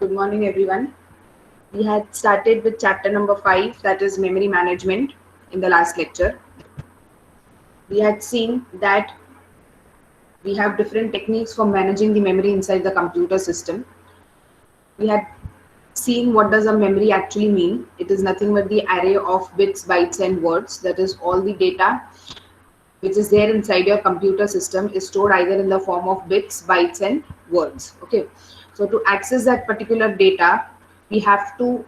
Good morning, everyone. We had started with chapter number 5, that is memory management, in the last lecture. We had seen that we have different techniques for managing the memory inside the computer system. We had seen what does a memory actually mean. It is nothing but the array of bits, bytes, and words. That is all the data which is there inside your computer system is stored either in the form of bits, bytes, and words. Okay, so to access that particular data, we have to,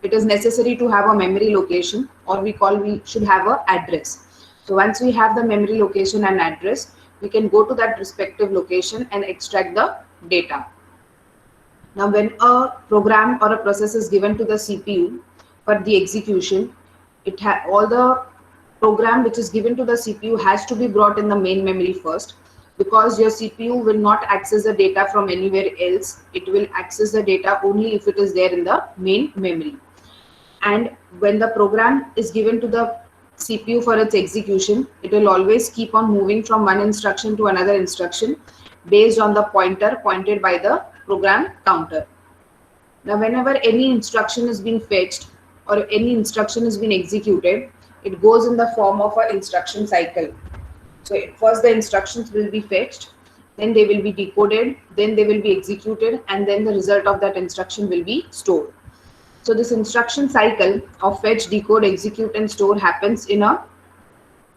it is necessary to have a memory location, or we should have a address. So once we have the memory location and address, we can go to that respective location and extract the data. Now when a program or a process is given to the CPU for the execution, all the program which is given to the CPU has to be brought in the main memory first, because your CPU will not access the data from anywhere else. It will access the data only if it is there in the main memory. And when the program is given to the CPU for its execution, it will always keep on moving from one instruction to another instruction based on the pointer pointed by the program counter. Now whenever any instruction is being fetched or any instruction is being executed, it goes in the form of an instruction cycle. So first the instructions will be fetched, then they will be decoded, then they will be executed, and then the result of that instruction will be stored. So this instruction cycle of fetch, decode, execute, and store happens in a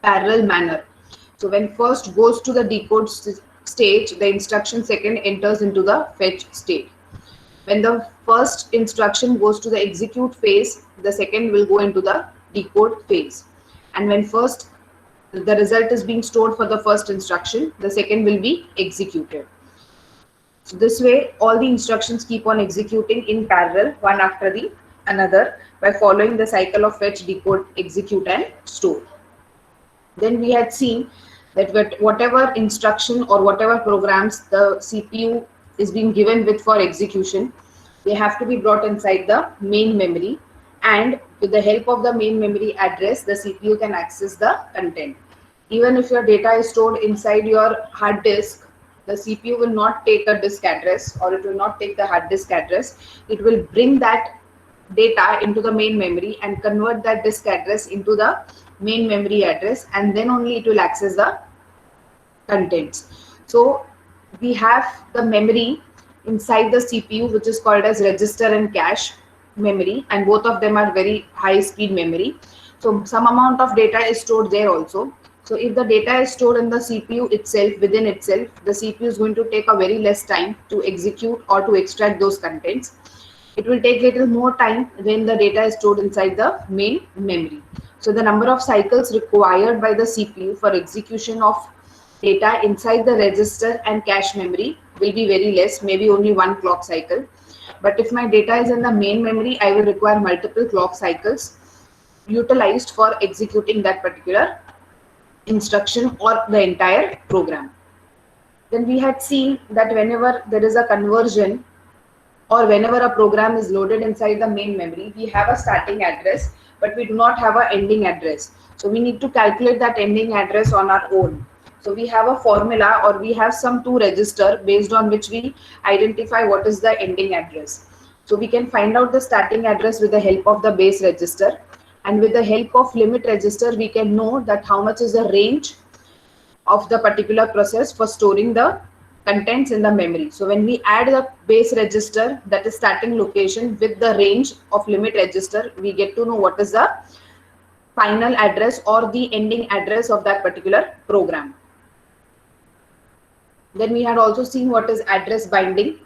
parallel manner. So when first goes to the decode stage, the instruction second enters into the fetch state. When the first instruction goes to the execute phase, the second will go into the decode phase. And when first the result is being stored for the first instruction, the second will be executed. So this way, all the instructions keep on executing in parallel, one after the another, by following the cycle of fetch, decode, execute, and store. Then we had seen that whatever instruction or whatever programs the CPU is being given with for execution, they have to be brought inside the main memory, and with the help of the main memory address, the CPU can access the content. Even if your data is stored inside your hard disk, the CPU will not take a disk address, or it will not take the hard disk address. It will bring that data into the main memory and convert that disk address into the main memory address, and then only it will access the contents. So we have the memory inside the CPU, which is called as register and cache memory, and both of them are very high speed memory. So some amount of data is stored there also. So if the data is stored in the CPU itself, within itself, the CPU is going to take a very less time to execute or to extract those contents. It will take little more time when the data is stored inside the main memory. So the number of cycles required by the CPU for execution of data inside the register and cache memory will be very less, maybe only one clock cycle. But if my data is in the main memory, I will require multiple clock cycles utilized for executing that particular instruction or the entire program. Then we had seen that whenever there is a conversion or whenever a program is loaded inside the main memory, we have a starting address, but we do not have an ending address. So we need to calculate that ending address on our own. So we have a formula, or we have some to register based on which we identify what is the ending address. So we can find out the starting address with the help of the base register, and with the help of limit register, we can know that how much is the range of the particular process for storing the contents in the memory. So when we add the base register, that is starting location, with the range of limit register, we get to know what is the final address or the ending address of that particular program. Then we had also seen what is address binding.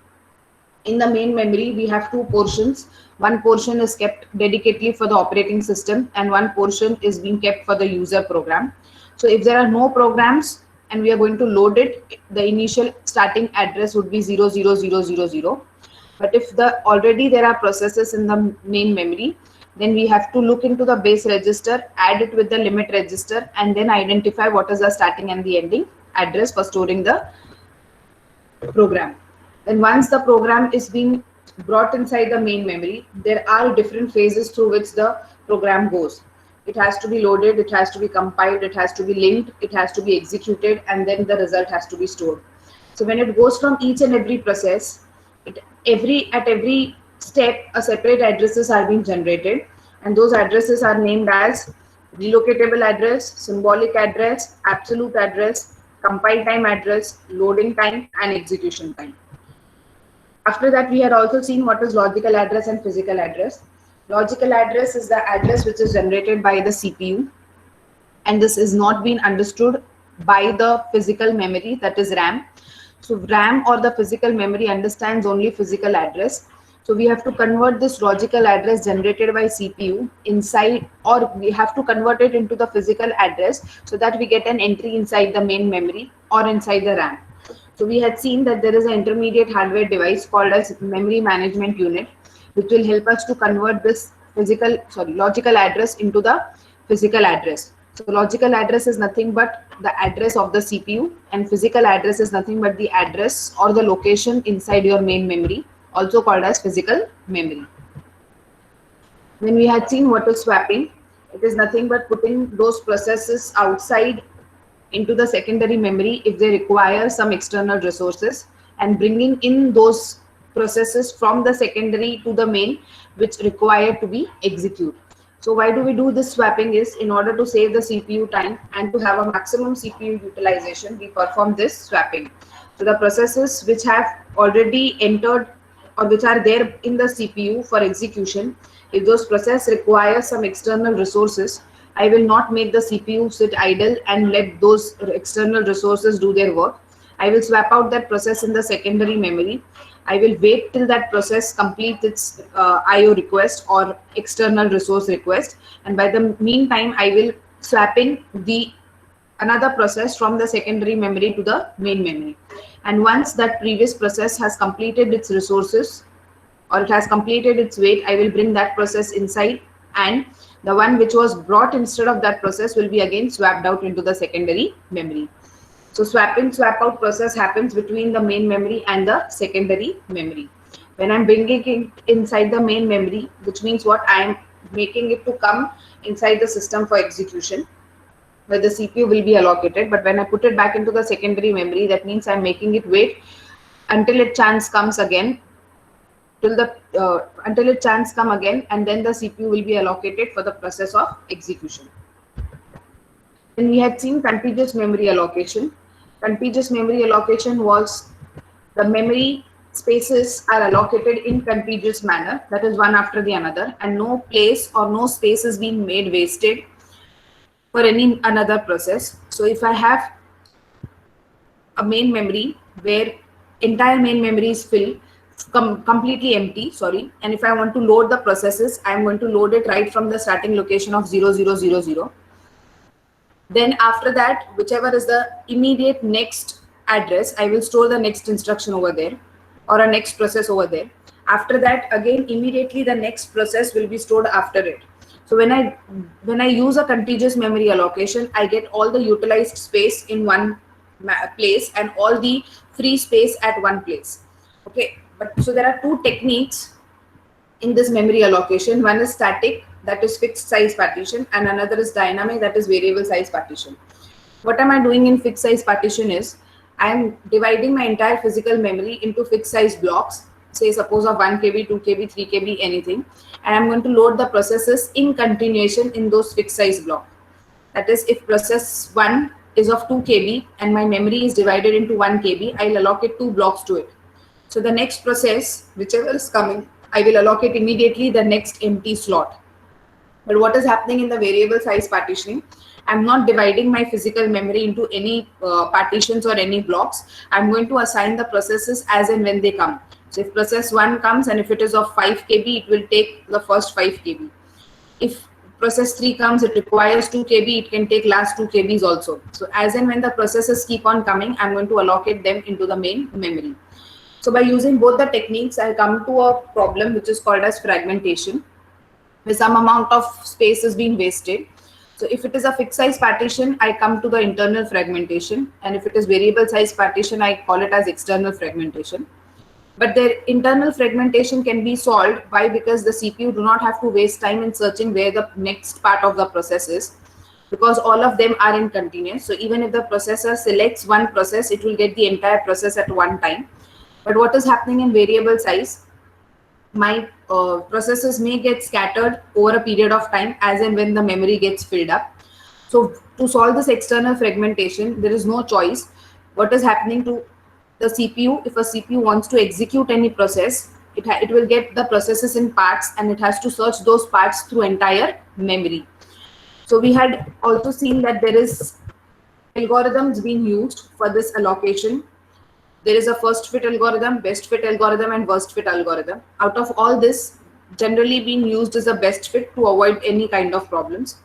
In the main memory, we have two portions. One portion is kept dedicatedly for the operating system, and one portion is being kept for the user program. So if there are no programs and we are going to load it, the initial starting address would be 00000. But if already there are processes in the main memory, then we have to look into the base register, add it with the limit register, and then identify what is the starting and the ending address for storing the program. Then once the program is being brought inside the main memory, there are different phases through which the program goes. It has to be loaded, it has to be compiled, it has to be linked, it has to be executed, and then the result has to be stored. So when it goes from each and every process, At every step, a separate addresses are being generated, and those addresses are named as relocatable address, symbolic address, absolute address, compile time address, loading time, and execution time. After that, we had also seen what is logical address and physical address. Logical address is the address which is generated by the CPU, and this is not being understood by the physical memory, that is RAM. So RAM or the physical memory understands only physical address. So we have to convert this logical address generated by CPU inside, or we have to convert it into the physical address so that we get an entry inside the main memory or inside the RAM. So we had seen that there is an intermediate hardware device called as memory management unit, which will help us to convert this logical address into the physical address. So logical address is nothing but the address of the CPU, and physical address is nothing but the address or the location inside your main memory, also called as physical memory. When we had seen what is swapping, it is nothing but putting those processes outside into the secondary memory if they require some external resources, and bringing in those processes from the secondary to the main which require to be executed. So why do we do this swapping? Is in order to save the CPU time and to have a maximum CPU utilization, we perform this swapping. So the processes which have already entered or which are there in the CPU for execution, if those processes require some external resources, I will not make the CPU sit idle and let those external resources do their work. I will swap out that process in the secondary memory. I will wait till that process completes its IO request or external resource request, and by the meantime, I will swap in another process from the secondary memory to the main memory. And once that previous process has completed its resources or it has completed its wait, I will bring that process inside, and the one which was brought instead of that process will be again swapped out into the secondary memory. So swap in, swap out process happens between the main memory and the secondary memory. When I'm bringing it inside the main memory, which means what, I am making it to come inside the system for execution, where the CPU will be allocated. But when I put it back into the secondary memory, that means I'm making it wait until its chance comes again, until its chance come again, and then the CPU will be allocated for the process of execution. Then we had seen contiguous memory allocation. Contiguous memory allocation was the memory spaces are allocated in contiguous manner, that is one after the another, and no place or no space is being made wasted for any another process. So if I have a main memory where entire main memory is filled, completely empty, and if I want to load the processes, I am going to load it right from the starting location of 0000. Then after that, whichever is the immediate next address, I will store the next instruction over there or a next process over there. After that, again, immediately the next process will be stored after it. So when I use a contiguous memory allocation, I get all the utilized space in one place and all the free space at one place. Okay, but so there are two techniques in this memory allocation. One is static, that is fixed size partition, and another is dynamic, that is variable size partition. What am I doing in fixed size partition is I am dividing my entire physical memory into fixed size blocks, say suppose of 1 KB, 2 KB, 3 KB, anything, and I'm going to load the processes in continuation in those fixed size blocks. That is, if process 1 is of 2 KB and my memory is divided into 1 KB, I'll allocate 2 blocks to it. So the next process, whichever is coming, I will allocate immediately the next empty slot. But what is happening in the variable size partitioning? I'm not dividing my physical memory into any partitions or any blocks. I'm going to assign the processes as and when they come. So if process 1 comes and if it is of 5 KB, it will take the first 5 KB. If process 3 comes, it requires 2 KB, it can take last 2 KBs also. So as and when the processes keep on coming, I'm going to allocate them into the main memory. So by using both the techniques, I come to a problem which is called as fragmentation, where some amount of space is being wasted. So if it is a fixed size partition, I come to the internal fragmentation, and if it is variable size partition, I call it as external fragmentation. But the internal fragmentation can be solved by, because the CPU do not have to waste time in searching where the next part of the process is, because all of them are in continuous. So even if the processor selects one process, it will get the entire process at one time. But what is happening in variable size? My processes may get scattered over a period of time as and when the memory gets filled up. So to solve this external fragmentation, there is no choice. What is happening to the CPU? If a CPU wants to execute any process, it will get the processes in parts and it has to search those parts through entire memory. So we had also seen that there is algorithms being used for this allocation. There is a first fit algorithm, best fit algorithm, and worst fit algorithm. Out of all this, generally being used is a best fit to avoid any kind of problems.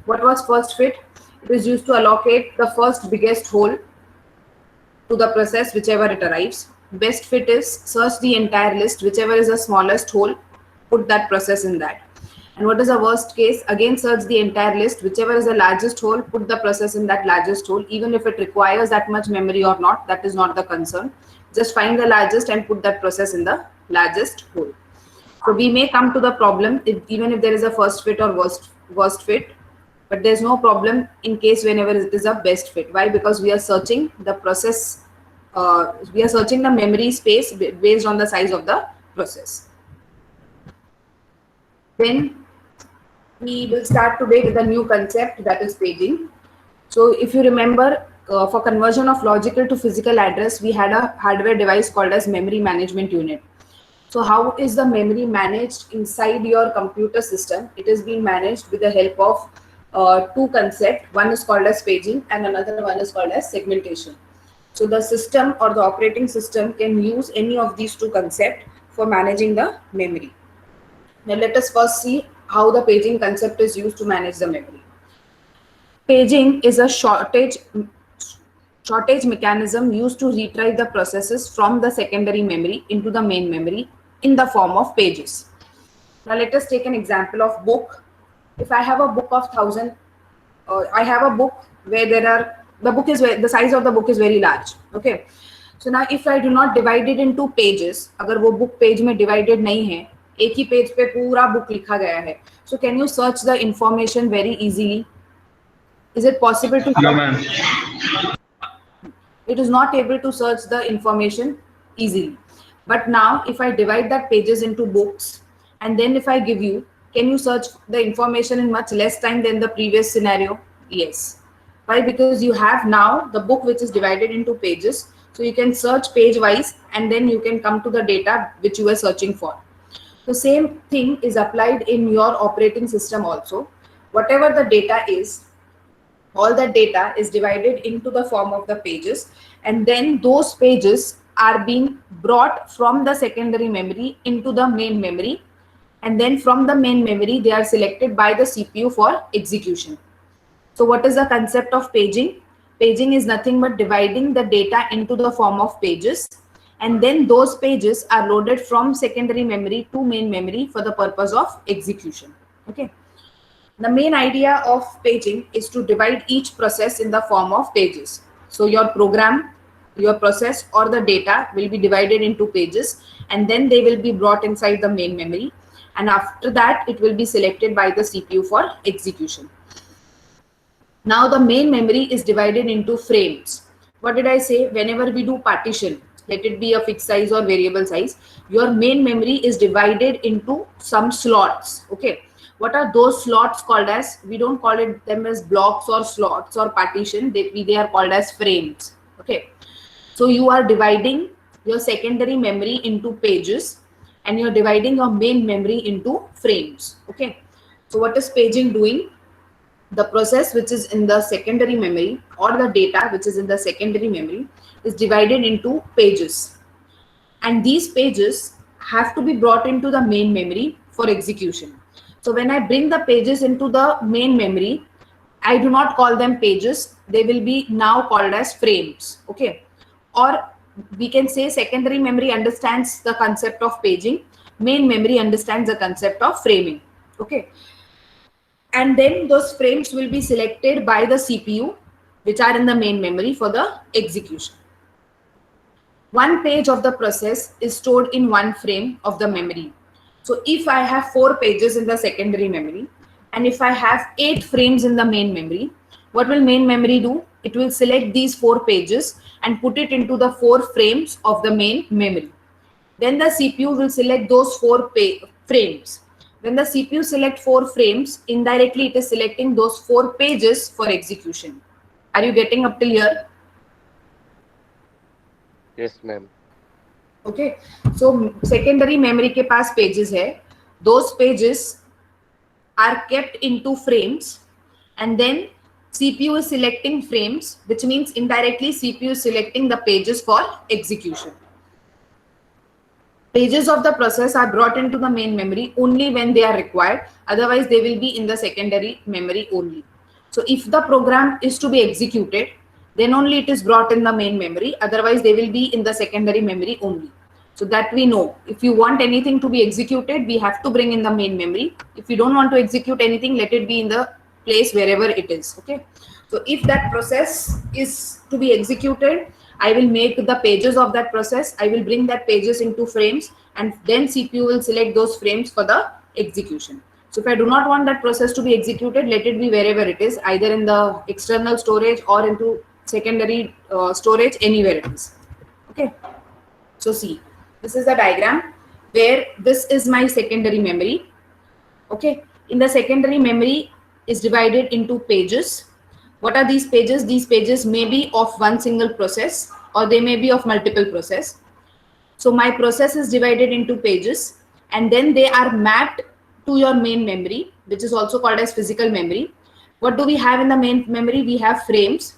What was first fit? It is used to allocate the first biggest hole to the process, whichever it arrives. Best fit is search the entire list, whichever is the smallest hole, put that process in that. And what is the worst case? Again, search the entire list, whichever is the largest hole, put the process in that largest hole, even if it requires that much memory or not, that is not the concern. Just find the largest and put that process in the largest hole. So we may come to the problem even if there is a first fit or worst fit, but there's no problem in case whenever it is a best fit. Why? Because we are searching the process, we are searching the memory space based on the size of the process. Then we will start today with a new concept, that is paging. So if you remember, for conversion of logical to physical address, we had a hardware device called as memory management unit. So how is the memory managed inside your computer system? It is being managed with the help of two concepts. One is called as paging and another one is called as segmentation. So the system or the operating system can use any of these two concepts for managing the memory. Now let us first see how the paging concept is used to manage the memory. Paging is a shortage mechanism used to retrieve the processes from the secondary memory into the main memory in the form of pages. Now let us take an example of book. If I have a book of 1000, I have a book where the size of the book is very large. Okay. So now if I do not divide it into pages, अगर वो book page में divided नहीं है, एक ही page पे पूरा book लिखा गया है, so can you search the information very easily? Is it possible to? No, ma'am. It is not able to search the information easily. But now if I divide that pages into books and then if I give you, can you search the information in much less time than the previous scenario? Yes. Why? Because you have now the book which is divided into pages. So you can search page wise and then you can come to the data which you were searching for. The same thing is applied in your operating system also. Whatever the data is, all that data is divided into the form of the pages, and then those pages are being brought from the secondary memory into the main memory, and then from the main memory they are selected by the CPU for execution. So what is the concept of paging? Paging is nothing but dividing the data into the form of pages, and then those pages are loaded from secondary memory to main memory for the purpose of execution. Okay. The main idea of paging is to divide each process in the form of pages. So your program, your process or the data will be divided into pages and then they will be brought inside the main memory, and after that it will be selected by the CPU for execution. Now the main memory is divided into frames. What did I say? Whenever we do partition, let it be a fixed size or variable size, your main memory is divided into some slots. Okay. What are those slots called as? We don't call them as blocks or slots or partition. They are called as frames. Okay. So you are dividing your secondary memory into pages and you're dividing your main memory into frames. Okay. So what is paging doing? The process which is in the secondary memory or the data which is in the secondary memory is divided into pages. And these pages have to be brought into the main memory for execution. So when I bring the pages into the main memory, I do not call them pages. They will be now called as frames. Okay. Or we can say secondary memory understands the concept of paging. Main memory understands the concept of framing. Okay. And then those frames will be selected by the CPU, which are in the main memory for the execution. One page of the process is stored in one frame of the memory. So if I have 4 pages in the secondary memory and if I have 8 frames in the main memory, What will main memory do? It will select these 4 pages and put it into the 4 frames of the main memory. Then the CPU will select those 4 frames. When the CPU select 4 frames, indirectly it is selecting those 4 pages for execution. Are you getting up till here? Yes, ma'am. Okay. So secondary memory के पास pages है. Those pages are kept into frames, and then CPU is selecting frames, which means indirectly CPU is selecting the pages for execution. Pages of the process are brought into the main memory only when they are required, otherwise they will be in the secondary memory only. So if the program is to be executed, then only it is brought in the main memory, otherwise they will be in the secondary memory only. So that we know, if you want anything to be executed, we have to bring in the main memory. If you don't want to execute anything, let it be in the place wherever it is. Okay. So if that process is to be executed, I will make the pages of that process. I will bring that pages into frames, and then CPU will select those frames for the execution. So if I do not want that process to be executed, let it be wherever it is, either in the external storage or into secondary storage, anywhere it is. Okay. So see, this is the diagram where this is my secondary memory. Okay. In the secondary memory is divided into pages. What are these pages? These pages may be of one single process or they may be of multiple process. So my process is divided into pages, and then they are mapped to your main memory, which is also called as physical memory. What do we have in the main memory? We have frames.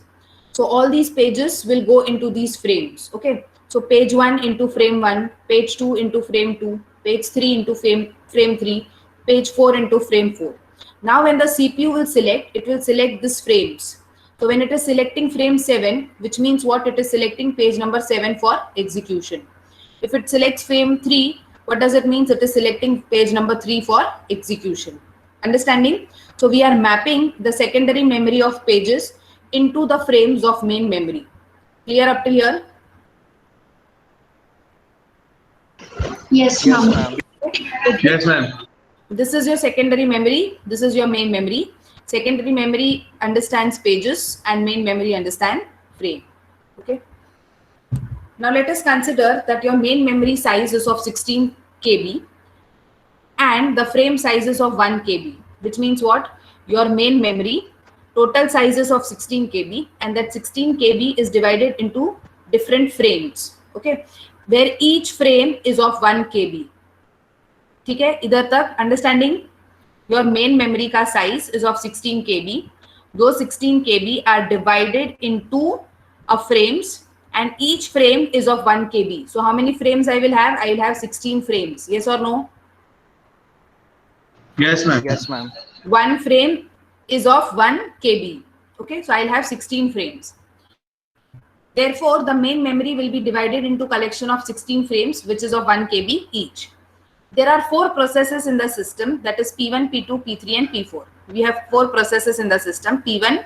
So all these pages will go into these frames. Okay. So page 1 into frame 1, page 2 into frame 2, page 3 into frame 3, page 4 into frame 4. Now when the CPU will select, it will select these frames. So when it is selecting frame 7, which means what? It is selecting page number 7 for execution. If it selects frame 3, what does it mean? It is selecting page number 3 for execution. Understanding? So we are mapping the secondary memory of pages into the frames of main memory. Clear up till here? Yes, ma'am. Yes, ma'am. This is your secondary memory. This is your main memory. Secondary memory understands pages and main memory understand frame. Okay. Now let us consider that your main memory size is of 16 KB and the frame size is of 1 KB, which means what? Your main memory total size is of 16 KB, and that 16 KB is divided into different frames. Okay, where each frame is of 1 KB. ठीक है, इधर तक understanding? Your main memory का size is of 16 KB. Those 16 KB are divided into frames, and each frame is of 1 KB. So how many frames I will have? I will have 16 frames. Yes or no? Yes, ma'am. Yes, ma'am. One frame is of 1 KB. Okay, so I'll have 16 frames. Therefore, the main memory will be divided into collection of 16 frames, which is of 1 KB each. There are 4 processes in the system, that is P1, P2, P3 and P4. We have 4 processes in the system, P1,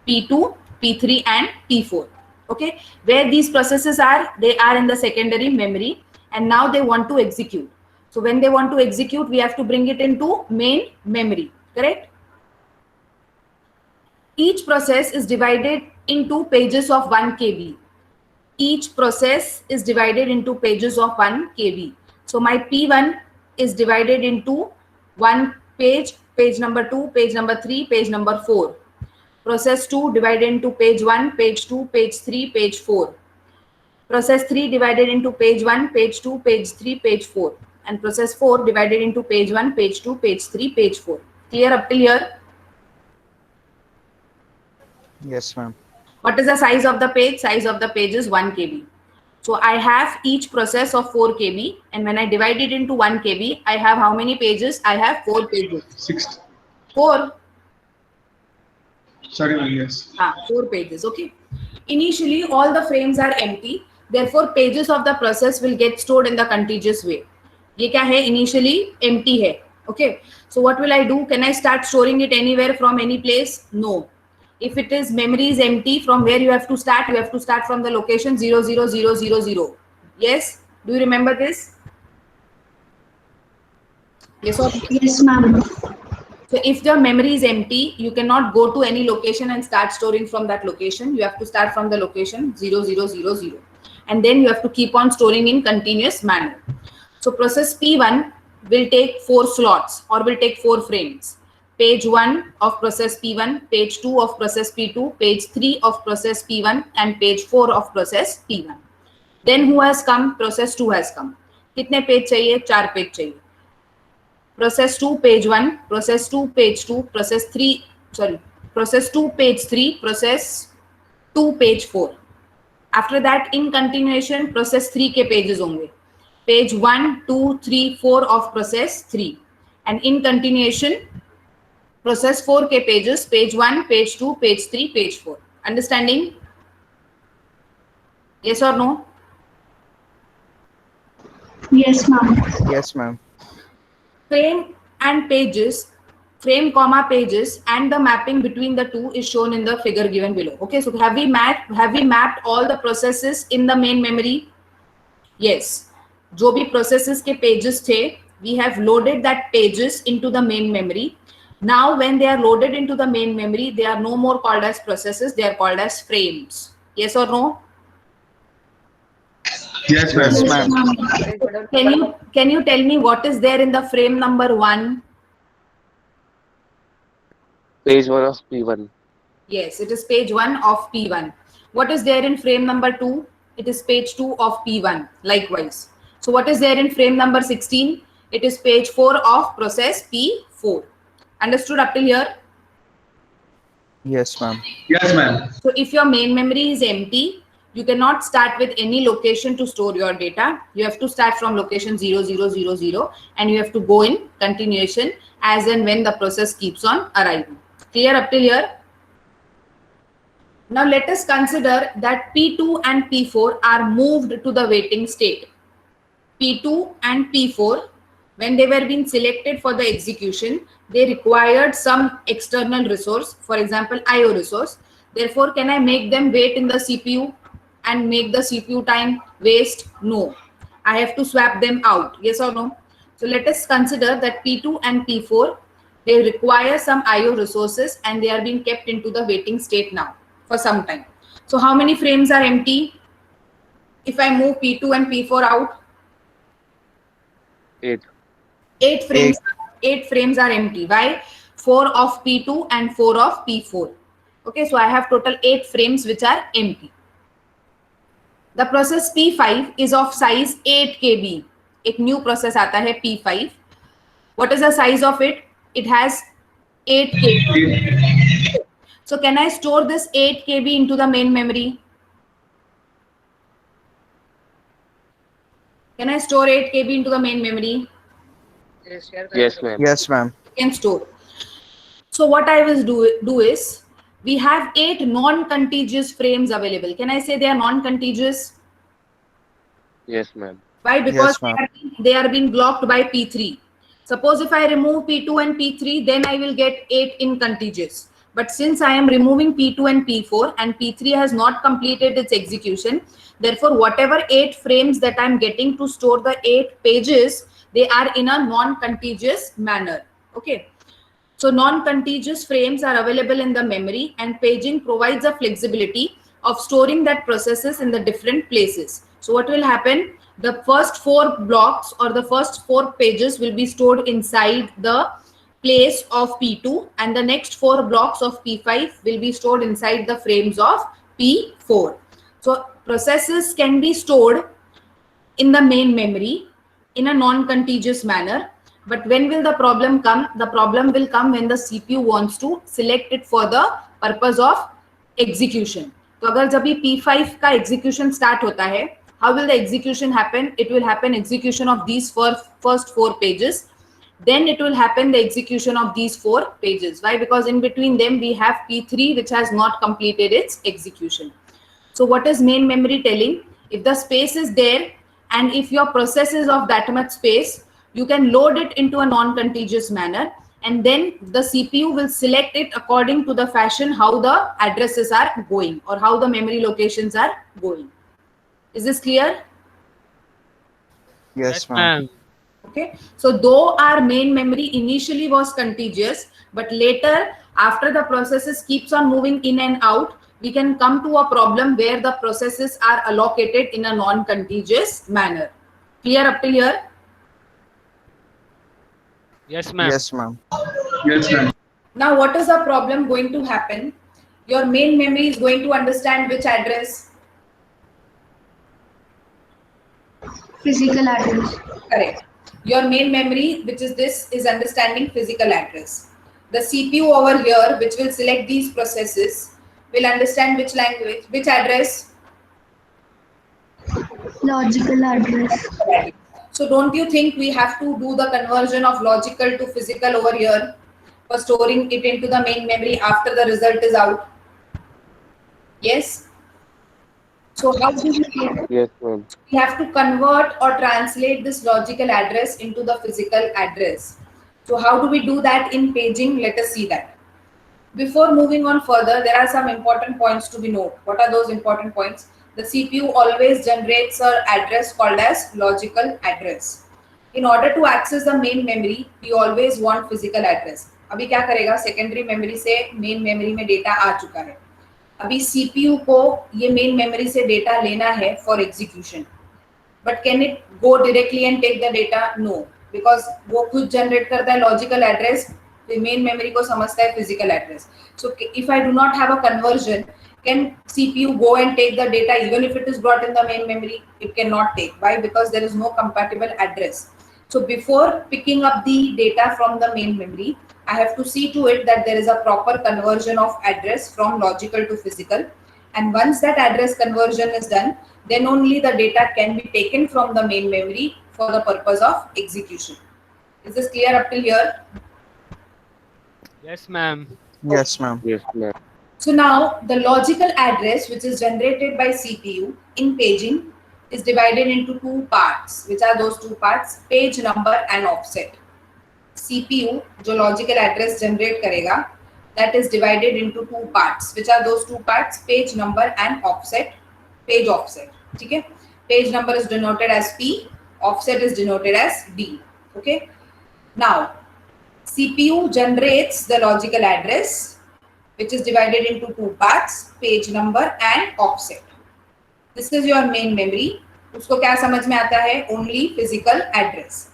P2, P3 and P4. Okay, where these processes are, they are in the secondary memory, and now they want to execute. So when they want to execute, we have to bring it into main memory, correct? Each process is divided into pages of 1 KB. Each process is divided into pages of 1 KB. So my P1 is divided into 1 page, page number 2, page number 3, page number 4. Process 2 divided into page 1, page 2, page 3, page 4. Process 3 divided into page 1, page 2, page 3, page 4. And process 4 divided into page 1, page 2, page 3, page 4. Clear up till here? Yes, ma'am. What is the size of the page? Size of the page is 1 KB. So I have each process of 4 KB, and when I divide it into 1 KB, I have how many pages? I have 4 pages. 6. 4. Sorry, ma'am. Yes. 4 pages. Okay. Initially, all the frames are empty. Therefore, pages of the process will get stored in the contiguous way. ये क्या है? Initially empty है. Okay. So what will I do? Can I start storing it anywhere from any place? No. If it is memory is empty, from where you have to start? You have to start from the location 00000. Yes? Do you remember this? Yes or no? Yes, ma'am. So if the memory is empty, you cannot go to any location and start storing from that location. You have to start from the location 0000, and then you have to keep on storing in continuous manner. So process P1 will take 4 slots or will take 4 frames. Page 1 of process P1, page 2 of process P2, page 3 of process P1 and page 4 of process P1. Then who has come? Process 2 has come. कितने page चाहिए? 4 page चाहिए. Process 2 page 1, process 2 page 2, process 2 page 3, process 2 page 4. After that, in continuation, process 3 के pages होंगे. Page 1, 2, 3, 4 of process 3. And in continuation, process 4 के pages, page 1, page 2, page 3, page 4. Understanding? Yes or no? Yes, ma'am. Yes, ma'am. Frame and pages, frame comma pages, and the mapping between the two is shown in the figure given below. Okay, so have we mapped all the processes in the main memory? Yes. जो भी processes के pages थे, we have loaded that pages into the main memory. Now when they are loaded into the main memory, they are no more called as processes, they are called as frames. Yes or no? Yes, ma'am. Yes, ma'am. Can you tell me what is there in the frame number 1? Page 1 of P1. Yes, it is page 1 of P1. What is there in frame number 2? It is page 2 of P1, likewise. So what is there in frame number 16? It is page 4 of process P4. Understood up till here? Yes, ma'am. Yes, ma'am. So if your main memory is empty, you cannot start with any location to store your data. You have to start from location 0000 and you have to go in continuation as and when the process keeps on arriving. Clear up till here? Now let us consider that P2 and P4 are moved to the waiting state. P2 and P4, when they were being selected for the execution, they required some external resource, for example, IO resource. Therefore, can I make them wait in the CPU and make the CPU time waste? No. I have to swap them out. Yes or no? So let us consider that P2 and P4, they require some IO resources and they are being kept into the waiting state now for some time. So how many frames are empty? If I move P2 and P4 out, 8. 8 frames. 8 frames are empty. Why? 4 of P2 and 4 of P4. Okay, so I have total 8 frames which are empty. The process P5 is of size 8 KB. एक new process आता है P5. What is the size of it? It has 8 KB. So can I store this 8 KB into the main memory? Can I store 8 KB into the main memory? Yes, ma'am. Yes, ma'am. Can store. So what I will do is, we have 8 non-contiguous frames available. Can I say they are non-contiguous? Yes, ma'am. Why? Because Yes, they are being blocked by P3. Suppose if I remove P2 and P3, then I will get 8 in contiguous. But since I am removing P2 and P4 and P3 has not completed its execution, therefore whatever 8 frames that I am getting to store the 8 pages, they are in a non-contiguous manner. Okay. So non-contiguous frames are available in the memory, and paging provides a flexibility of storing that processes in the different places. So what will happen? The first 4 blocks or the first 4 pages will be stored inside the place of P2, and the next 4 blocks of P5 will be stored inside the frames of P4. So processes can be stored in the main memory in a non-contiguous manner. But when will the problem come? The problem will come when the CPU wants to select it for the purpose of execution. तो अगर जब भी P5 का execution start होता है, how will the execution happen? It will happen execution of these first 4 pages. Then it will happen the execution of these 4 pages. Why? Because in between them we have P3 which has not completed its execution. So what is main memory telling? If the space is there and if your process is of that much space, you can load it into a non-contiguous manner, and then the CPU will select it according to the fashion how the addresses are going or how the memory locations are going. Is this clear? Yes, ma'am. Okay, so though our main memory initially was contiguous, but later after the processes keeps on moving in and out, we can come to a problem where the processes are allocated in a non-contiguous manner. Clear up till here? Yes, ma'am. Yes, ma'am. Yes, ma'am. Now what is the problem going to happen? Your main memory is going to understand which address? Physical address. Correct. Your main memory, which is this, is understanding physical address. The CPU over here, which will select these processes, will understand which language, which address? Logical address. Correct. So don't you think we have to do the conversion of logical to physical over here for storing it into the main memory after the result is out? Yes. So how do we do it? Yes, ma'am. We have to convert or translate this logical address into the physical address. So how do we do that in paging? Let us see that. Before moving on further, there are some important points to be noted. What are those important points? The CPU always generates an address called as logical address. In order to access the main memory, we always want physical address. अभी क्या करेगा? Secondary memory से main memory में data आ चुका है. अभी CPU को ये main memory से data लेना है for execution. But can it go directly and take the data? No, because वो खुद generate करता है logical address, the main memory को समझता है physical address. So if I do not have a conversion, can CPU go and take the data even if it is brought in the main memory? It cannot take. Why? Because there is no compatible address. So before picking up the data from the main memory, I have to see to it that there is a proper conversion of address from logical to physical. And once that address conversion is done, then only the data can be taken from the main memory for the purpose of execution. Is this clear up till here? Yes, ma'am. Yes, ma'am. Yes, ma'am. So now the logical address which is generated by CPU in paging is divided into two parts. Which are those two parts? Page number and offset. CPU जो logical address generate करेगा, that is divided into two parts. Which are those two parts? Page number and offset. Page offset. ठीक है? Page number is denoted as P. Offset is denoted as D. Okay. Now CPU generates the logical address, which is divided into two parts, page number and offset. This is your main memory. उसको क्या समझ में आता है? Only physical address.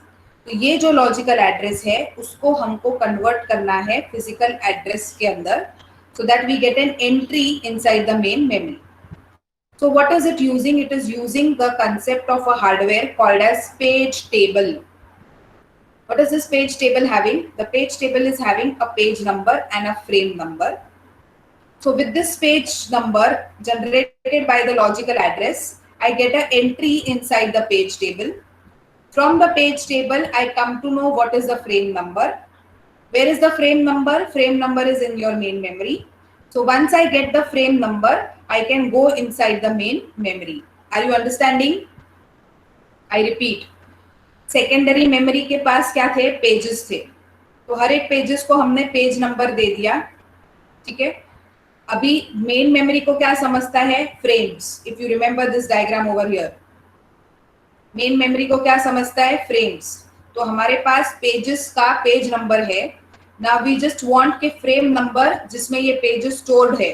तो ये जो logical address है, उसको हमको convert करना है physical address के अंदर, so that we get an entry inside the main memory. So what is it using? It is using the concept of a hardware called as page table. What is this page table having? The page table is having a page number and a frame number. So with this page number generated by the logical address, I get an entry inside the page table. From the page table, I come to know what is the frame number. Where is the frame number? Frame number is in your main memory. So once I get the frame number, I can go inside the main memory. Are you understanding? I repeat. Secondary memory के पास क्या थे? Pages थे. तो हर एक pages को हमने page number दे दिया. ठीक है. अभी मेन मेमोरी को क्या समझता है? Frames. If you remember this diagram over here, main memory को क्या समझता है? फ्रेम्स. तो हमारे पास पेजेस का पेज नंबर है. नाउ वी जस्ट वांट के फ्रेम नंबर जिसमें ये पेजेस स्टोर्ड है.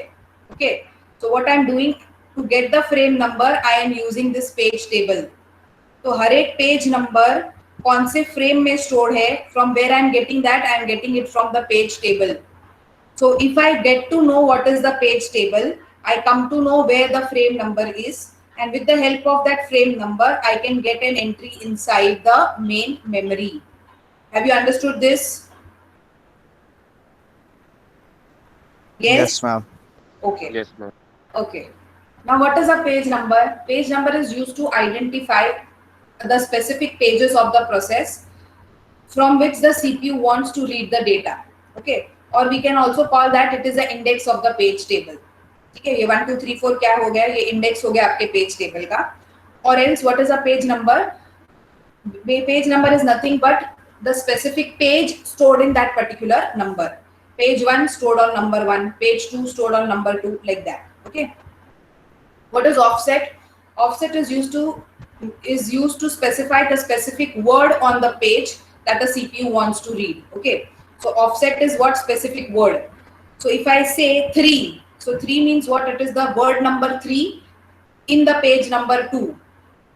Okay. So what I am doing to get the frame number, I am using this page table. तो हर एक पेज नंबर कौन से फ्रेम में स्टोर है? From where I am getting that? I am getting it from the page table. So if I get to know what is the page table, I come to know where the frame number is, and with the help of that frame number I can get an entry inside the main memory. Have you understood this? Yes, ma'am. Okay. Yes, ma'am. Okay. Now what is a page number? Page number is used to identify the specific pages of the process from which the CPU wants to read the data. Okay. Or we can also call that it is the index of the page table. ठीक है. ये 1 2 3 4 क्या हो गया? ये index हो गया आपके page table का. Or else what is a page number? Page number is nothing but the specific page stored in that particular number. Page 1 stored on number 1, page 2 stored on number 2, like that. Okay. What is offset? Offset is used to is used to specify the specific word on the page that the CPU wants to read. Okay, so offset is what? Specific word. So if I say 3, so 3 means what? It is the word number 3 in the page number 2.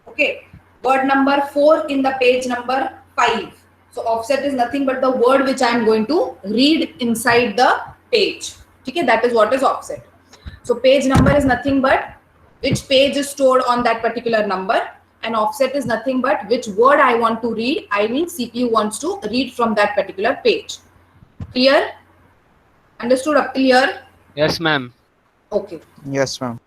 Okay, word number 4 in the page number 5. So offset is nothing but the word which I am going to read inside the page. Okay, that is what is offset. So page number is nothing but which page is stored on that particular number, and offset is nothing but which word I want to read. I mean CPU wants to read from that particular page. Clear? Understood up till here? Yes, ma'am. Okay. Yes, ma'am.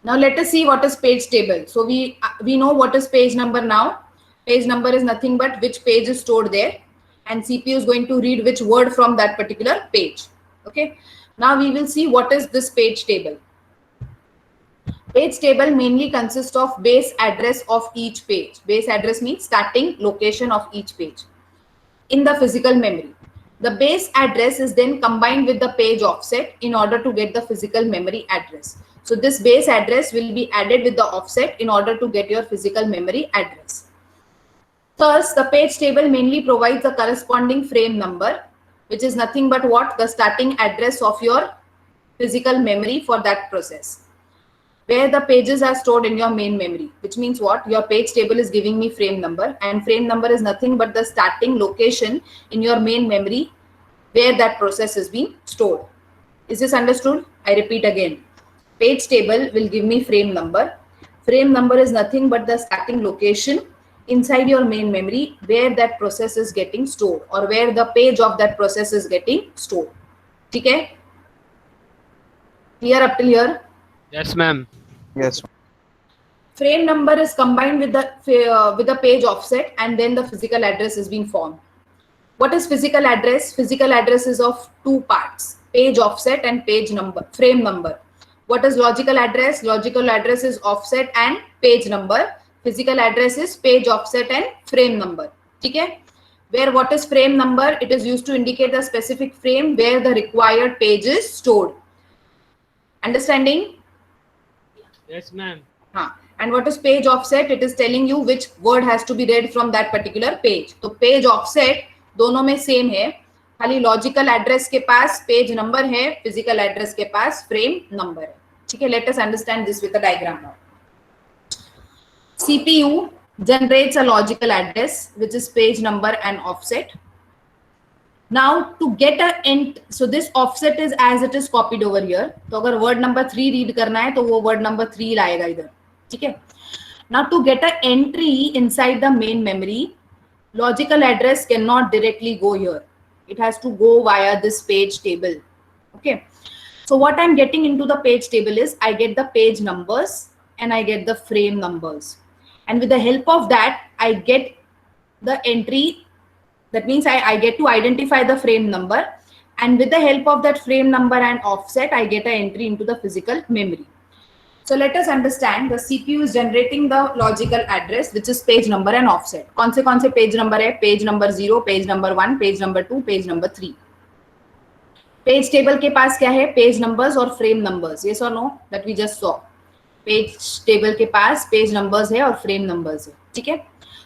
Now let us see what is page table. So we know what is page number now. Page number is nothing but which page is stored there, and CPU is going to read which word from that particular page. Okay. Now we will see what is this page table. Page table mainly consists of base address of each page. Base address means starting location of each page in the physical memory. The base address is then combined with the page offset in order to get the physical memory address. So this base address will be added with the offset in order to get your physical memory address. Thus, the page table mainly provides the corresponding frame number, which is nothing but what? The starting address of your physical memory for that process, where the pages are stored in your main memory, which means what? Your page table is giving me frame number, and frame number is nothing but the starting location in your main memory where that process is being stored. Is this understood? I repeat again. Page table will give me frame number. Frame number is nothing but the starting location inside your main memory where that process is getting stored, or where the page of that process is getting stored. Okay? Clear up till here? Yes, ma'am. Yes. Frame number is combined with the page offset, and then the physical address is being formed. What is physical address? Physical address is of two parts: page offset and page number, frame number. What is logical address? Logical address is offset and page number. Physical address is page offset and frame number. Okay? Where what is frame number? It is used to indicate the specific frame where the required page is stored. Understanding? Yes, ma'am. And what is page offset? It is telling you which word has to be read from that particular page. So page offset दोनों में same है, खाली logical address के पास page number है, physical address के पास frame number है. ठीक है, let us understand this with a diagram now. CPU generates a logical address which is page number and offset. Now to get a int, so this offset is as it is copied over here. तो अगर word number 3 read करना है तो वो word number 3 लाएगा इधर. ठीक है. Now to get an entry inside the main memory, logical address cannot directly go here. It has to go via this page table. Okay. So what I'm getting into the page table is I get the page numbers and I get the frame numbers. And with the help of that, I get the entry. That means I get to identify the frame number. And with the help of that frame number and offset, I get an entry into the physical memory. So let us understand, the CPU is generating the logical address, which is page number and offset. कौन से page number है? Page number 0, page number 1, page number 2, page number 3. Page table के पास क्या है? Page numbers और frame numbers. Yes or no? That we just saw. Page table के पास page numbers है और frame numbers है. ठीक है?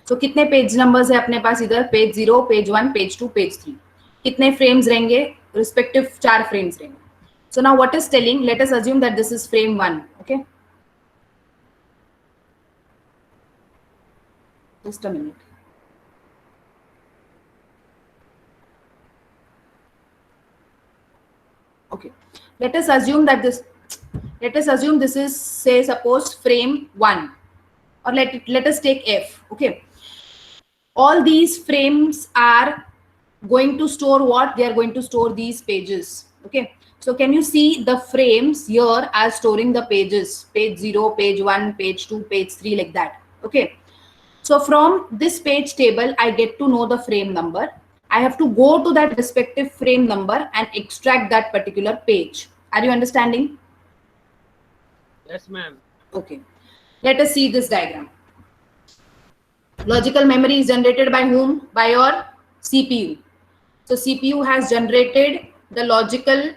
So कितने page numbers है अपने पास इधर? Page 0, page 1, page 2, page 3. कितने frames रहेंगे? Respective 4 frames रहेंगे. So now what is telling? Let us assume that this is frame 1. Okay. Just a minute. Okay. Let us assume this is, say, suppose frame 1, or let us take F. Okay. All these frames are going to store what? They are going to store these pages. Okay. So can you see the frames here are storing the pages? Page 0, page 1, page 2, page 3, like that. Okay. So from this page table, I get to know the frame number. I have to go to that respective frame number and extract that particular page. Are you understanding? Yes, ma'am. Okay. Let us see this diagram. Logical memory is generated by whom? By your CPU. So CPU has generated the logical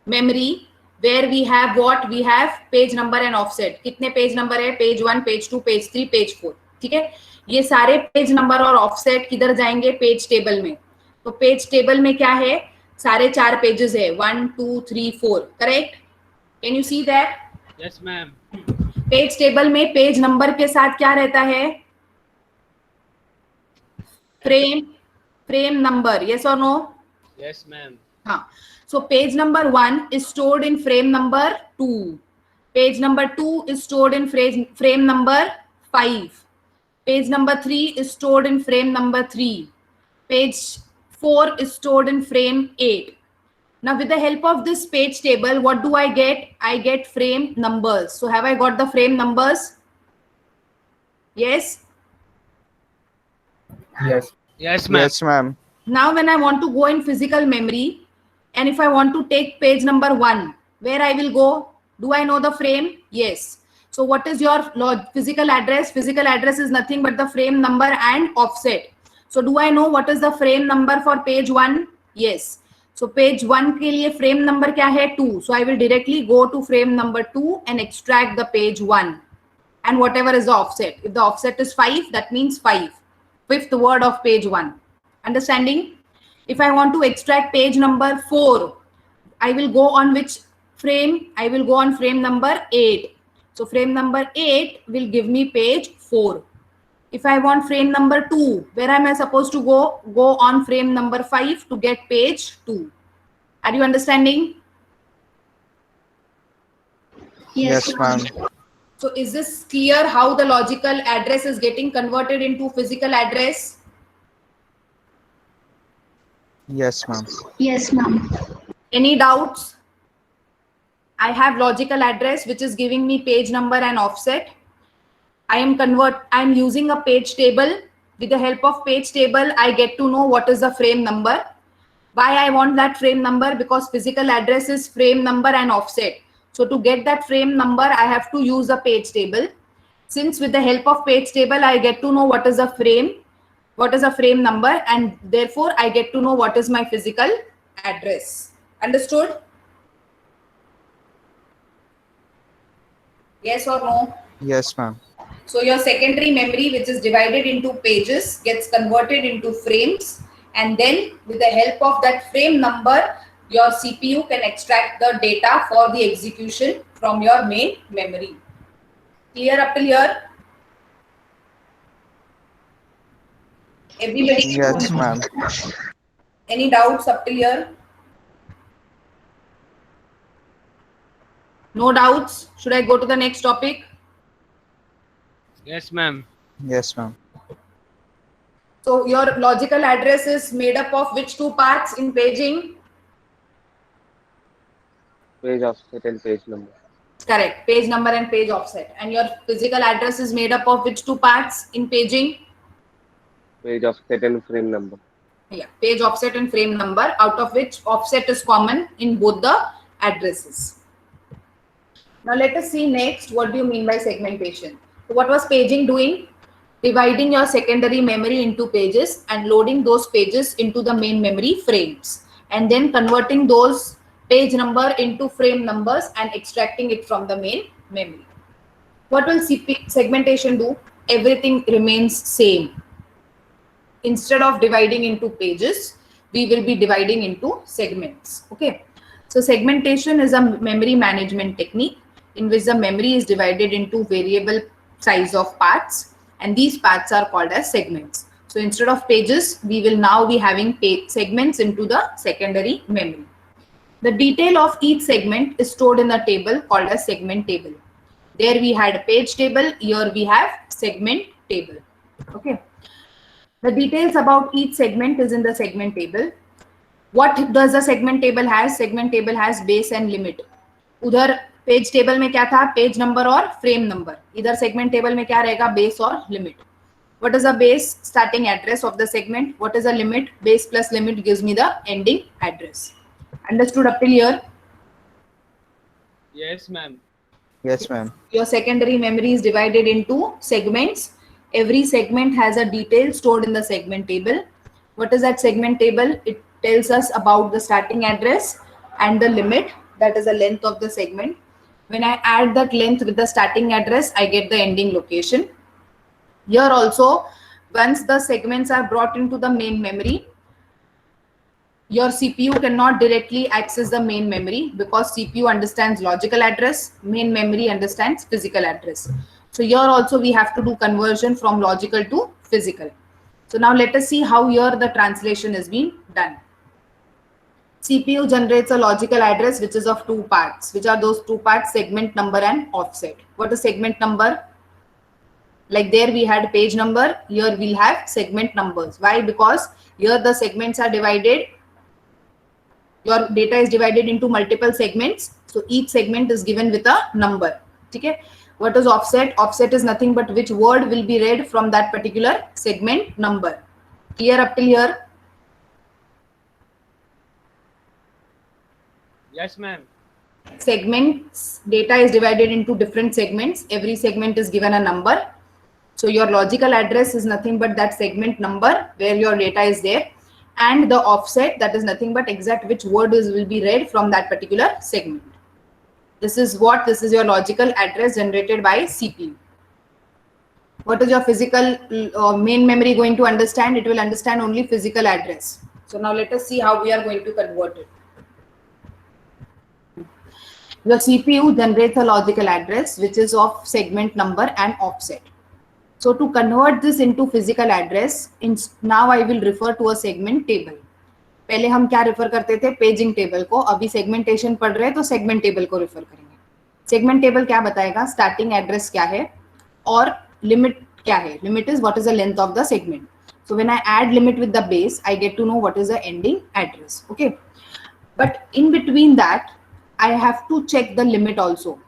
memory where we have what? We have page number and offset. कितने page number है? Page 1, page 2, page 3, page 4. ठीक है, ये सारे page number और offset किधर जाएंगे, page table में। तो पेज टेबल में क्या है, सारे 4 पेजेस है, 1 2 3 4, correct? Can you see that? Yes, ma'am. Page table में पेज नंबर के साथ क्या रहता है, फ्रेम नंबर, यस और नो? Yes, ma'am. हाँ, so page number 1 is stored in frame number 2, page number 2 is stored in frame number 5, page number 3 is stored in frame number 3, page 4 is stored in frame 8. Now with the help of this page table, what do I get? I get frame numbers. So have I got the frame numbers? Yes? Yes. Yes, ma'am. Yes, ma'am. Now when I want to go in physical memory, and if I want to take page number 1, where I will go? Do I know the frame? Yes. So what is your physical address? Physical address is nothing but the frame number and offset. So do I know what is the frame number for page 1? Yes. So page 1 के लिए frame number क्या है? 2. So I will directly go to frame number 2 and extract the page 1. And whatever is the offset. If the offset is 5, that means 5. Fifth word of page 1. Understanding? If I want to extract page number 4, I will go on which frame? I will go on frame number 8. So frame number 8 will give me page 4. If I want frame number 2, where am I supposed to go? Go on frame number 5 to get page 2. Are you understanding? Yes, ma'am. So is this clear how the logical address is getting converted into physical address? Yes, ma'am. Yes, ma'am. Any doubts? I have logical address which is giving me page number and offset. I am using a page table. With the help of page table, I get to know what is the frame number. Why I want that frame number? Because physical address is frame number and offset. So to get that frame number, I have to use a page table. Since with the help of page table, I get to know what is a frame number, and therefore I get to know what is my physical address. Understood? Yes or no? Yes, ma'am. So your secondary memory, which is divided into pages, gets converted into frames, and then with the help of that frame number, your CPU can extract the data for the execution from your main memory. Clear up till here? Everybody? Yes, ma'am. Any doubts up till here? No doubts? Should I go to the next topic? Yes, ma'am. Yes, ma'am. So your logical address is made up of which 2 parts in paging? Page offset and page number. Correct. Page number and page offset. And your physical address is made up of which 2 parts in paging? Page offset and frame number. Yeah, page offset and frame number, out of which offset is common in both the addresses. Now let us see next, what do you mean by segmentation? So what was paging doing? Dividing your secondary memory into pages and loading those pages into the main memory frames, and then converting those page number into frame numbers and extracting it from the main memory. What will segmentation do? Everything remains same. Instead of dividing into pages, we will be dividing into segments. Okay. So segmentation is a memory management technique in which the memory is divided into variable size of parts, and these parts are called as segments. So instead of pages, we will now be having segments into the secondary memory. The detail of each segment is stored in a table called as segment table. There we had a page table, here we have segment table. Okay. The details about each segment is in the segment table. What does the segment table has? Segment table has base and limit. उधर page table में क्या था? Page number और frame number. इधर segment table में क्या रहेगा? Base और limit. What is the base? Starting address of the segment. What is the limit? Base plus limit gives me the ending address. Understood up till here? Yes, ma'am. Yes, ma'am. Your secondary memory is divided into segments. Every segment has a detail stored in the segment table. What is that segment table? It tells us about the starting address and the limit, that is the length of the segment. When I add that length with the starting address, I get the ending location. Here also, once the segments are brought into the main memory, your CPU cannot directly access the main memory because CPU understands logical address, main memory understands physical address. So here also we have to do conversion from logical to physical. So now let us see how here the translation is being done. CPU generates a logical address which is of two parts. Which are those two parts? Segment number and offset. What is segment number? Like there we had page number, here we'll have segment numbers. Why? Because here the segments are divided. Your data is divided into multiple segments. So each segment is given with a number. Okay. What is offset? Offset is nothing but which word will be read from that particular segment number. Clear up till here? Yes, ma'am. Segments, data is divided into different segments. Every segment is given a number. So your logical address is nothing but that segment number where your data is there. And the offset, that is nothing but exact which word will be read from that particular segment. This is what? This is your logical address generated by CPU. What is your physical main memory going to understand? It will understand only physical address. So now let us see how we are going to convert it. Your CPU generates a logical address which is of segment number and offset. So to convert this into physical address, now I will refer to a segment table. पहले हम क्या refer करते थे? Paging table को. अभी segmentation पढ़ रहे हैं तो सेगमेंट टेबल को रेफर करेंगे. सेगमेंट टेबल क्या बताएगा? स्टार्टिंग एड्रेस क्या है और लिमिट क्या है? Limit is what is the length of the segment. So when I add limit with the base, I get to know what is the ending address. Okay, but in between that, I have to check the limit also.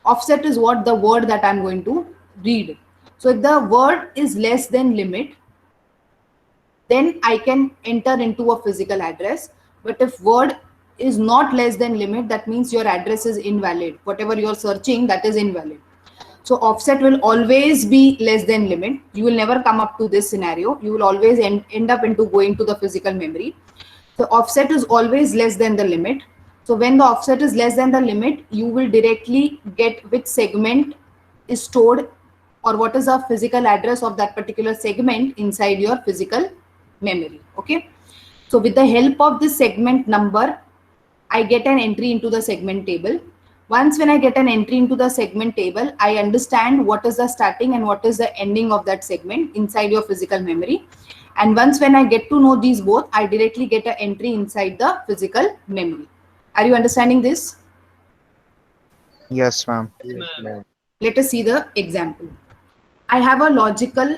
Offset is what? The word that I'm going to read. So if the word is less than limit, then I can enter into a physical address. But if word is not less than limit, that means your address is invalid. Whatever you're searching, that is invalid. So offset will always be less than limit. You will never come up to this scenario. You will always end up into going to the physical memory. So offset is always less than the limit. So when the offset is less than the limit, you will directly get which segment is stored or what is the physical address of that particular segment inside your physical memory. Okay. So with the help of this segment number, I get an entry into the segment table. Once when I get an entry into the segment table, I understand what is the starting and what is the ending of that segment inside your physical memory. And once when I get to know these both, I directly get an entry inside the physical memory. Are you understanding this? Yes, ma'am. Yes, ma'am. Let us see the example. I have a logical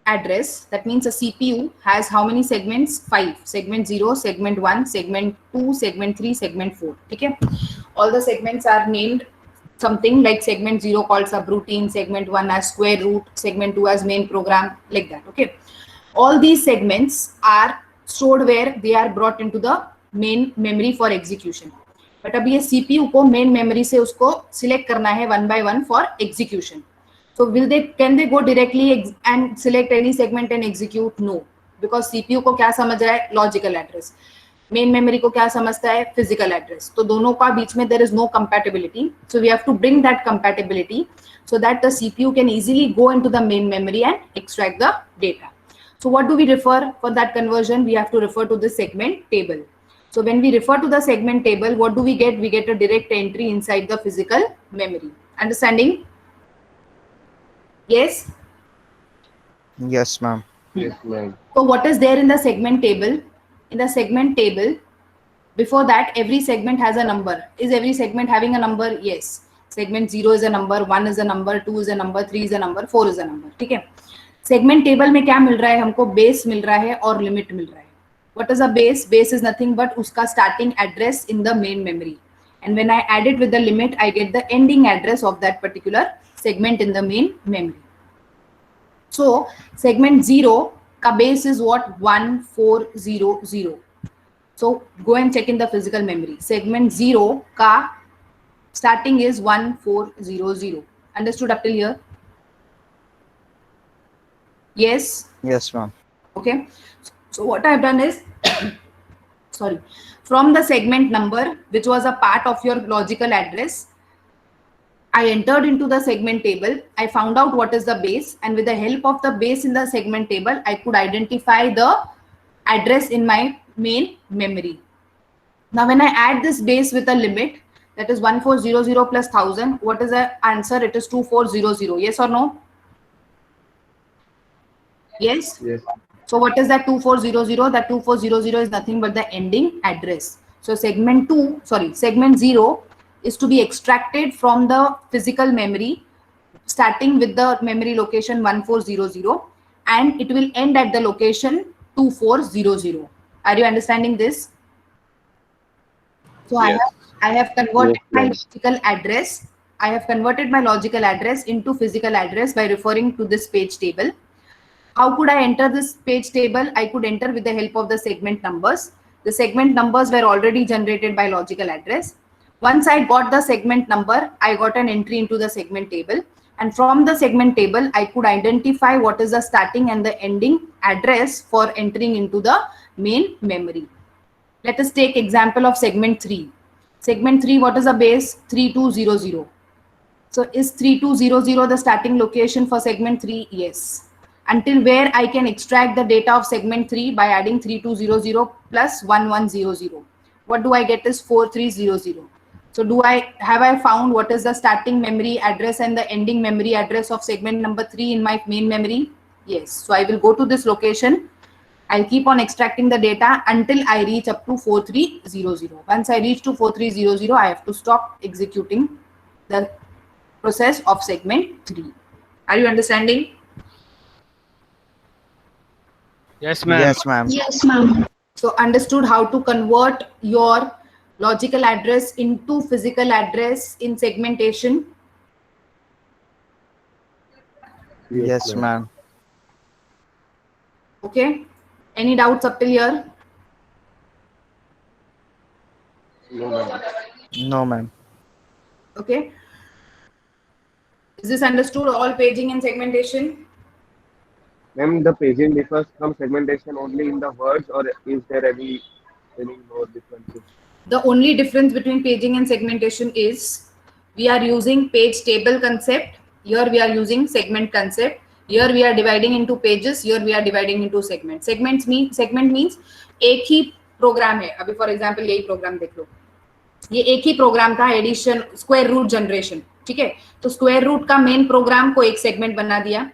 address. That means a CPU has how many segments? 5. Segment 0, segment 1, segment 2, segment 3, segment 4. Okay. All the segments are named something like segment 0 called subroutine, segment 1 as square root, segment 2 as main program, like that. Okay. All these segments are stored where they are brought into the main memory for execution. But अभी ये CPU को main memory से उसको select करना है one by one for execution. So can they go directly and select any segment and execute? No, because CPU को क्या समझ रहा है? Logical address. Main memory को क्या समझता है? Physical address. तो दोनों का बीच में there is no compatibility. So we have to bring that compatibility so that the CPU can easily go into the main memory and extract the data. So what do we refer for that conversion? We have to refer to the segment table. So when we refer to the segment table, what do we get? We get a direct entry inside the physical memory. Understanding? Yes? Yes, ma'am. Yes, ma'am. So what is there in the segment table? In the segment table, before that, every segment has a number. Is every segment having a number? Yes. Segment 0 is a number, 1 is a number, 2 is a number, 3 is a number, 4 is a number. ठीक है? Segment table में क्या मिल रहा है हमको? Base मिल रहा है और limit मिल रहा है. What is a base? Base is nothing but उसका starting address in the main memory. And when I add it with the limit, I get the ending address of that particular segment in the main memory. So segment 0 ka base is what? 1400. So go and check in the physical memory. Segment 0 ka starting is 1400. Understood up till here? Yes? Yes, ma'am. Okay. So what I have done is, sorry, from the segment number, which was a part of your logical address, I entered into the segment table. I found out what is the base, and with the help of the base in the segment table, I could identify the address in my main memory. Now, when I add this base with a limit, that is 1400 plus 1000, what is the answer? It is 2400. Yes or no? Yes. Yes. So what is that 2400? That 2400 is nothing but the ending address. So segment 0 is to be extracted from the physical memory, starting with the memory location 1400, and it will end at the location 2400. Are you understanding this? So Yes. I have converted Yes, my ma'am. logical address. I have converted my logical address into physical address by referring to this page table. How could I enter this page table? I could enter with the help of the segment numbers. The segment numbers were already generated by logical address. Once I got the segment number, I got an entry into the segment table. And from the segment table, I could identify what is the starting and the ending address for entering into the main memory. Let us take example of segment 3. Segment 3, what is the base? 3200. So is 3200 the starting location for segment 3? Yes. Until where I can extract the data of segment 3 by adding 3200 plus 1100. What do I get is 4300. So have I found what is the starting memory address and the ending memory address of segment number 3 in my main memory? Yes. So I will go to this location. I'll keep on extracting the data until I reach up to 4300. Once I reach to 4300, I have to stop executing the process of segment 3. Are you understanding? Yes, ma'am. Yes, ma'am. Yes, ma'am. So understood how to convert your logical address into physical address in segmentation. Yes, ma'am. Okay. Any doubts up till here? No, ma'am. No, ma'am. Okay. Is this understood? All paging and segmentation? Ma'am, the paging differs from segmentation only in the words, or is there any more differences? The only difference between paging and segmentation is we are using page table concept. Here we are using segment concept. Here we are dividing into pages. Here we are dividing into segments. Segment means एक ही programme है. अभी for example यही programme देख लो. ये एक ही programme था addition square root generation. ठीक है. तो स्क्वायर रूट का मेन प्रोग्राम को एक सेगमेंट बना दिया.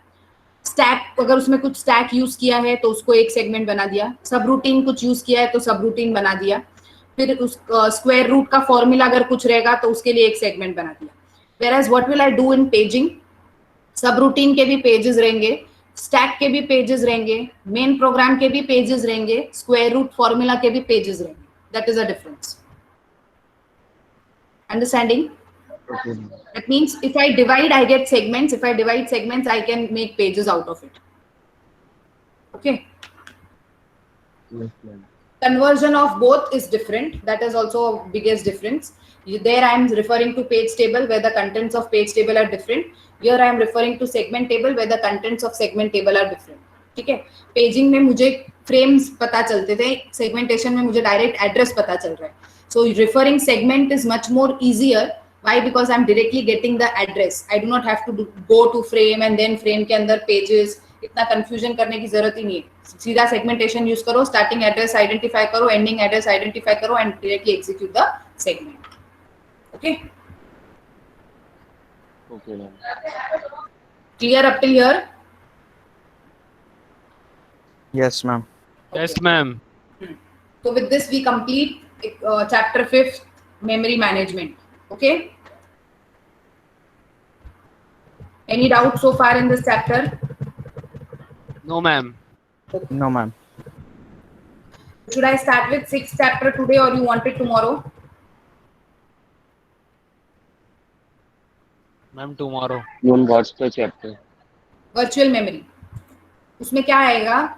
स्टैक अगर उसमें कुछ स्टैक यूज किया है तो उसको एक सेगमेंट बना दिया. सब रूटीन कुछ यूज किया है तो सब रूटीन बना दिया. फिर उस स्क्वायर रूट का फॉर्मूला अगर कुछ रहेगा तो उसके लिए एक सेगमेंट बना दिया. Whereas what will I do in paging? सब रूटीन के भी पेजेस रहेंगे, स्टैक के भी पेजेस रहेंगे, मेन प्रोग्राम के भी पेजेस रहेंगे, स्क्वायर रूट फॉर्मूला के भी पेजेस रहेंगे. That is a difference. Understanding? Okay. That means if I divide, I get segments. If I divide segments, I can make pages out of it. Okay. Yes, ma'am. Conversion of both is different. That is also biggest difference. There I am referring to page table where the contents of page table are different. Here I am referring to segment table where the contents of segment table are different. ठीक है. Paging में मुझे frames पता चलते थे, segmentation में मुझे direct address पता चल रहा है. So referring segment is much more easier. Why? Because I'm directly getting the address. I do not have to go to frame and then frame के अंदर pages. इतना कंफ्यूजन करने की जरूरत ही नहीं है. सीधा सेगमेंटेशन यूज करो, स्टार्टिंग एड्रेस आइडेंटिफाई करो, एंडिंग एड्रेस आइडेंटिफाई करो and directly execute the segment. Okay. Okay, ma'am. Clear up till here? Yes, ma'am. Yes, ma'am. So with this we complete chapter 5th, memory management. Okay. Any doubt so far in this chapter? No, ma'am. No, ma'am. Should I start with 6th chapter today or you want it tomorrow? Ma'am, tomorrow. Ma'am, what's the chapter? Virtual memory. उसमें क्या आएगा?